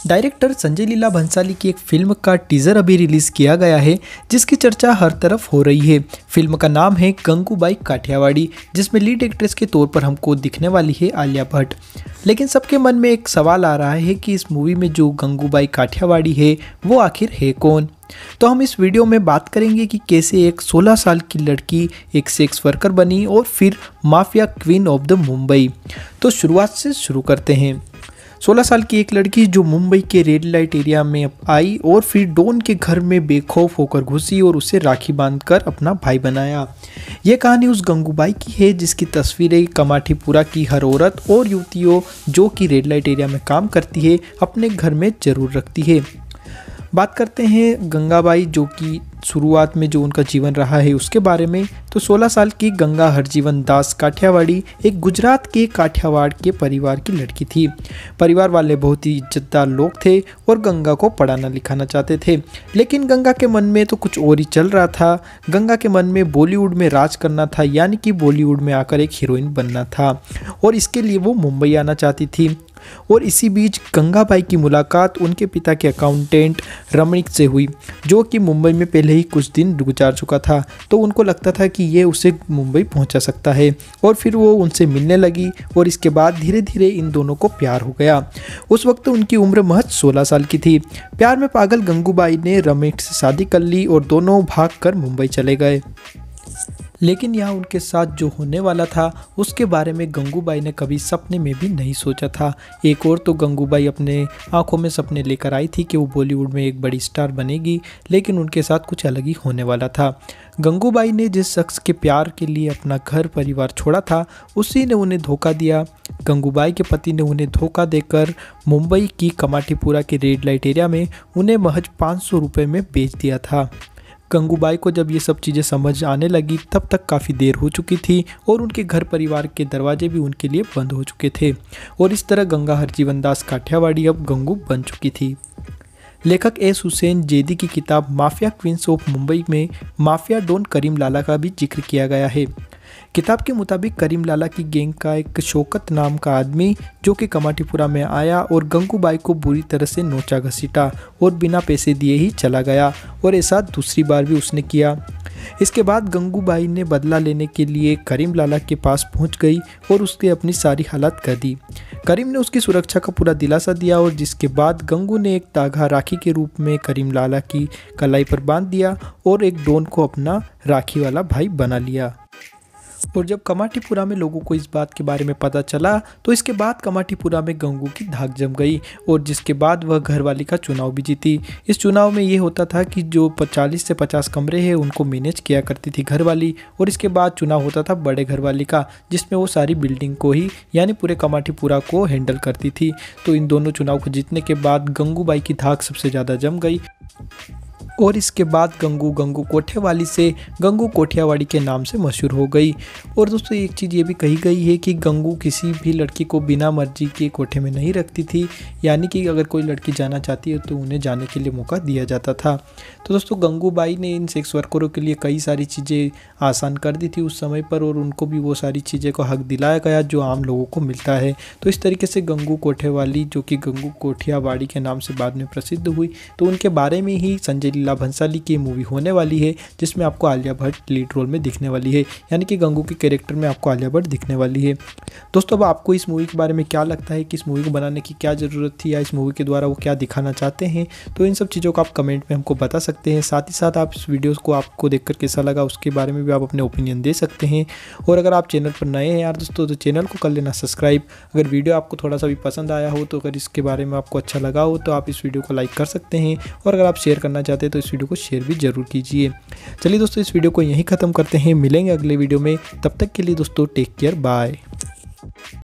Director Sanjay Leela Bhansali की एक film का टीजर अभी रिलीज किया गया है, जिसकी चर्चा हर तरफ हो रही है। फिल्म का नाम है गंगूबाई काठियावाड़ी, जिसमें लीड एक्ट्रेस के तौर पर हमको दिखने वाली है आलिया भट्ट। लेकिन सबके मन में एक सवाल आ रहा है कि इस मूवी में जो गंगूबाई काठियावाड़ी है वो आखिर है कौन। तो हम इस वीडियो में बात करेंगे कि कैसे एक 16 साल की लड़की एक सेक्स वर्कर बनी और फिर mafia queen of the Mumbai. तो शुरुआत से शुरू करते हैं। 16 साल की एक लड़की जो मुंबई के रेड लाइट एरिया में आई और फिर डॉन के घर में बेखौफ होकर घुसी और उसे राखी बांधकर अपना भाई बनाया। ये कहानी उस गंगूबाई की है जिसकी तस्वीरें कमाठीपुरा की हर औरत और युवतियों जो कि रेड लाइट एरिया में काम करती है अपने घर में जरूर रखती है। बात करते हैं गंगाबाई जो कि शुरुआत में जो उनका जीवन रहा है उसके बारे में। तो 16 साल की गंगा हरजीवन दास काठियावाड़ी एक गुजरात के काठियावाड़ के परिवार की लड़की थी। परिवार वाले बहुत ही इज्जतदार लोग थे और गंगा को पढ़ाना लिखाना चाहते थे, लेकिन गंगा के मन में तो कुछ और ही चल रहा था। गंगा के मन में बॉलीवुड में राज करना था, यानी कि बॉलीवुड में आकर एक हीरोइन बनना था और इसके लिए वो मुंबई आना चाहती थी। और इसी बीच गंगाबाई की मुलाकात उनके पिता के अकाउंटेंट रमणीक से हुई, जो कि मुंबई में पहले ही कुछ दिन गुजार चुका था। तो उनको लगता था कि ये उसे मुंबई पहुंचा सकता है और फिर वो उनसे मिलने लगी और इसके बाद धीरे धीरे इन दोनों को प्यार हो गया। उस वक्त उनकी उम्र महज 16 साल की थी। प्यार में पागल गंगूबाई ने रमणीक से शादी कर ली और दोनों भागकर मुंबई चले गए। लेकिन यहाँ उनके साथ जो होने वाला था उसके बारे में गंगूबाई ने कभी सपने में भी नहीं सोचा था। एक और तो गंगूबाई अपने आंखों में सपने लेकर आई थी कि वो बॉलीवुड में एक बड़ी स्टार बनेगी, लेकिन उनके साथ कुछ अलग ही होने वाला था। गंगूबाई ने जिस शख्स के प्यार के लिए अपना घर परिवार छोड़ा था उसी ने उन्हें धोखा दिया। गंगूबाई के पति ने उन्हें धोखा देकर मुंबई की कमाठीपुरा के रेड लाइट एरिया में उन्हें महज 500 रुपये में बेच दिया था। गंगूबाई को जब ये सब चीज़ें समझ आने लगी तब तक काफ़ी देर हो चुकी थी और उनके घर परिवार के दरवाजे भी उनके लिए बंद हो चुके थे और इस तरह गंगा हरजीवन दास काठियावाड़ी अब गंगू बन चुकी थी। लेखक एस हुसैन जैदी की किताब माफिया क्वींस ऑफ मुंबई में माफिया डॉन करीम लाला का भी जिक्र किया गया है। किताब के मुताबिक करीम लाला की गैंग का एक शौकत नाम का आदमी जो कि कमाठीपुरा में आया और गंगूबाई को बुरी तरह से नोचा घसीटा और बिना पैसे दिए ही चला गया और ऐसा दूसरी बार भी उसने किया। इसके बाद गंगूबाई ने बदला लेने के लिए करीम लाला के पास पहुंच गई और उसके अपनी सारी हालत कर दी। करीम ने उसकी सुरक्षा का पूरा दिलासा दिया और जिसके बाद गंगू ने एक तागा राखी के रूप में करीम लाला की कलाई पर बांध दिया और एक डॉन को अपना राखी वाला भाई बना लिया। और जब कमाठीपुरा में लोगों को इस बात के बारे में पता चला तो इसके बाद कमाठीपुरा में गंगू की धाक जम गई और जिसके बाद वह घरवाली का चुनाव भी जीती। इस चुनाव में ये होता था कि जो 40 से 50 कमरे हैं उनको मैनेज किया करती थी घरवाली और इसके बाद चुनाव होता था बड़े घरवाली का, जिसमें वो सारी बिल्डिंग को ही यानी पूरे कमाठीपुरा को हैंडल करती थी। तो इन दोनों चुनाव को जीतने के बाद गंगूबाई की धाक सबसे ज़्यादा जम गई और इसके बाद गंगू कोठेवाली से गंगू कोठियावाड़ी के नाम से मशहूर हो गई। और दोस्तों एक चीज़ ये भी कही गई है कि गंगू किसी भी लड़की को बिना मर्जी के कोठे में नहीं रखती थी, यानी कि अगर कोई लड़की जाना चाहती है तो उन्हें जाने के लिए मौका दिया जाता था। तो दोस्तों गंगूबाई ने इन सेक्स वर्करों के लिए कई सारी चीज़ें आसान कर दी थी उस समय पर और उनको भी वो सारी चीज़ें को हक दिलाया गया जो आम लोगों को मिलता है। तो इस तरीके से गंगू कोठेवाली जो कि गंगू कोठियावाड़ी के नाम से बाद में प्रसिद्ध हुई, तो उनके बारे में ही संजय लीला भंसाली की मूवी होने वाली है जिसमें आपको आलिया भट्ट लीड रोल में दिखने वाली है, यानी कि गंगू के कैरेक्टर में आपको आलिया भट्ट दिखने वाली है। दोस्तों अब आपको इस मूवी के बारे में क्या लगता है कि इस मूवी को बनाने की क्या ज़रूरत थी या इस मूवी के द्वारा वो क्या दिखाना चाहते हैं, तो इन सब चीज़ों को आप कमेंट में हमको बता सकते हैं। साथ ही साथ आप इस वीडियो को आपको देखकर कैसा लगा उसके बारे में भी आप अपने ओपिनियन दे सकते हैं। और अगर आप चैनल पर नए हैं यार दोस्तों तो चैनल को कर लेना सब्सक्राइब। अगर वीडियो आपको थोड़ा सा भी पसंद आया हो तो अगर इसके बारे में आपको अच्छा लगा हो तो आप इस वीडियो को लाइक कर सकते हैं और अगर आप शेयर करना चाहते हैं तो इस वीडियो को शेयर भी जरूर कीजिए। चलिए दोस्तों इस वीडियो को यहीं ख़त्म करते हैं, मिलेंगे अगले वीडियो में। तब तक के लिए दोस्तों टेक केयर, बाय।